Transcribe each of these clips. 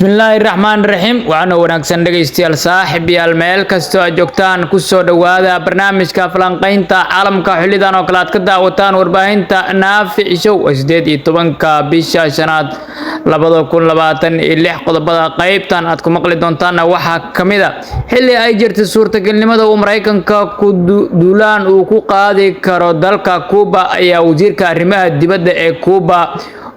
Bismillahirrahmanirrahim. Waxaana wanaagsan dhageystayaal saaxiibayaal meel kastoo aad joogtaan ku soo dhawaada barnaamijka falanqaynta caalamka xilidan oo kale aad ka daawataan warbaahinta Naafic Show 18 bisha shanaad 2026 qodobada qaybtan aad ku maqli doontaan waxaa kamid ah xilli ay jirtay suurtagalnimada uu Mareykanka ku duulaan uu ku qaadi karo dalka Cuba ayaa wasiirka arrimaha dibadda ee Cuba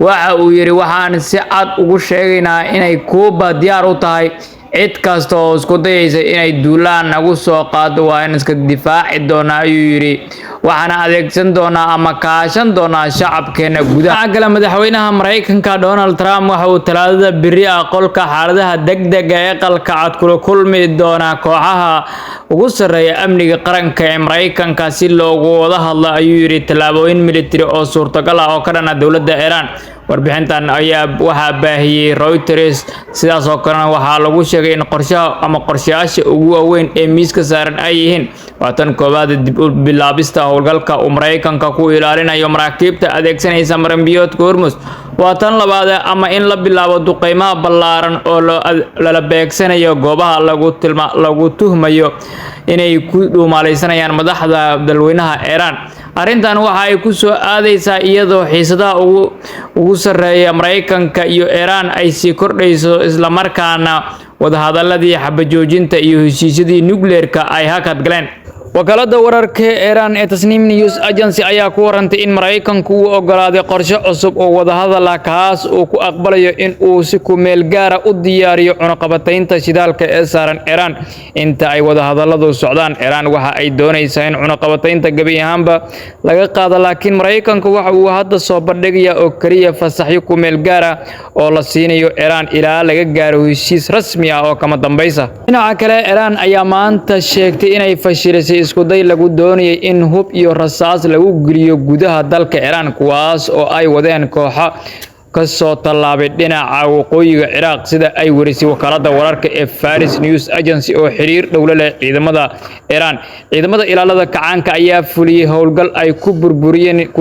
waxa uu yiri waxaan si cad ugu sheegaynaa inay Cuba diyaar u tahay cid kasta oo isku dayaysa inay duulaan nagu soo qaado waa in iska difaaci doonaa ayuu yiri waxaana adeegsan doonaa ama kaashan doonaa shacabkeena gudaha kale madaxweynaha Mareykanka Donald Trump waxa uu talaadada biri qolka xaaladaha degdega ee qalka cad kula kulmi doona kooxaha ugu sareeya amniga qaranka ee Mareykanka si loogu wada hadlo ayuu yiri talaabooyin military oo suurtagal ah oo ka dhan ah dawladda Iran warbixintan ayaa waxa baahiyay Reuters sidaas oo kale waxa lagu sheegay in qorshayaasha ugu waaweyn ee miiska saaran ay yihiin waatan koobaad dib u bilaabista howlgalka uu Mareykanka ku ilaalinayo maraakiibta adeegsanaysa maranbiyoodka Hormuz waatan labaad ama in la bilaabo duqeymaha ballaaran oo la beegsanayo goobaha lagu tuhmayo inay ku dhuumaalaysanayaan madaxda dalweynaha Iran arrintan waxa ay ku soo aadaysaa iyadoo xiisadaha ugu sareeya Mareykanka iyo Iran ay sii kordhayso isla markaana wadahadaladii xabajoojinta iyo heshiisyadii nuclear-ka ay hakad galeen wakaalada wararka Iran ee Tasnim News Agency ayaa ku warantay in Mareykanku uu ogolaaday qorshe cusub oo wadahadal ah kaas oo ku aqbalayo in uu si ku meel gaar ah u diyaariyo cunaqabataynta shidaalka ee saaran Iran inta ay wadahadaladu socdaan Iran waxa ay doonaysaa in cunaqabataynta gabi ahaanba laga qaado laakiin Mareykanku waxa uu hadda soo bandhigayaa oo kaliya fasaxyo ku meel gaar ah oo la siinayo Iran ilaa laga gaaro heshiis rasmi ah oo kama dambaysa dhinaca kale Iran ayaa maanta sheegtay inay fashilisay isku day lagu doonayay in hub iyo rasaas lagu geliyo gudaha dalka Iran kuwaas oo ay wadeen kooxo ka soo tallaabay dhinaca waqooyiga Iraq sida ay warisay wakaalada wararka ee Faris News Agency oo xiriir dhow la leh ciidamada Iran ciidamada ilaalada kacaanka ayaa fuliyay howlgal ay ku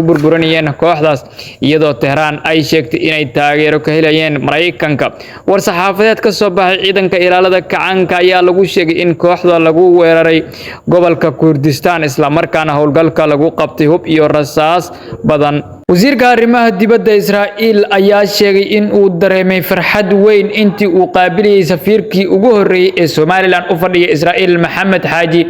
burburinayeen kooxdaas iyadoo Tehran ay sheegtay inay taageero ka helayeen Mareykanka war saxaafadeed ka soo baxay ciidanka ilaalada kacaanka ayaa lagu sheegay in kooxda lagu weeraray gobolka Kurdistan isla markaana howlgalka lagu qabtay hub iyo rasaas badan wasiirka arrimaha dibadda Israa'iil ayaa sheegay in uu dareemay farxad weyn intii uu qaabilayay safiirkii ugu horeeyay ee Somaliland u fadhiyay Israa'iil Maxamed Xaaji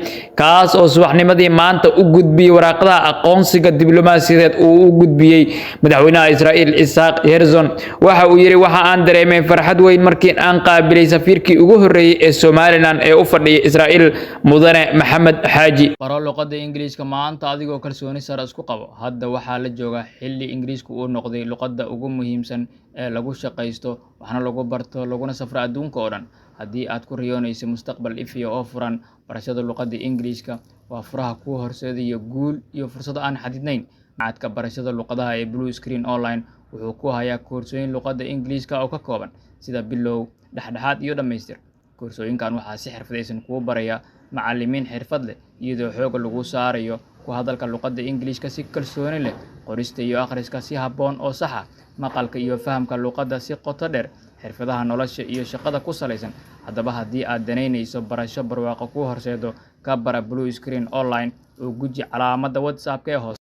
kaas oo subaxnimadii maanta u gudbiyay waraaqada aqoonsiga diblomaasiyadeed uu u gudbiyay madaxweynaha Israa'iil Isaac Herzog waxa uu yiri waxa aan dareemay farxad weyn markii aan qaabilay safiirkii ugu horeeyay ee Somaliland ee u fadhiyay Israa'iil mudane Maxamed Xaaji baro luqadda Ingiriiska maanta adigoo kalsooni sare isku qabo hadda waxa la joogaa xilli Ingiriisku uu noqday luqadda ugu muhiimsan ee lagu shaqeysto waxna lagu barto laguna safro adduunka oo dhan haddii aad ku riyoonayso mustaqbal ifiya oo furan barashada luqadda Ingiriiska waa furaha ku horseedaya guul iyo fursado aan xadidnayn macadka barashada luqadaha ee Blue Screen Online wuxuu ku hayaa koorsooyin luqadda Ingiriiska oo ka kooban sida bilow dhexdhexaad iyo dhamaystir koorsooyinkan waxaa si xirfadaysan kugu baraya macallimiin xirfad leh iyadoo xoog lagu saarayo ku hadalka luqadda Ingiriiska si kalsooni leh qorista iyo akhriska si habboon oo sax ah maqalka iyo fahamka luqadda si qoto dheer xirfadaha nolosha iyo shaqada ku salaysan haddaba haddii aad danaynayso barasho barwaaqo ku horseedo ka bara Blue Screen Online oo guji calaamadda WhatsApp-ka ee hoose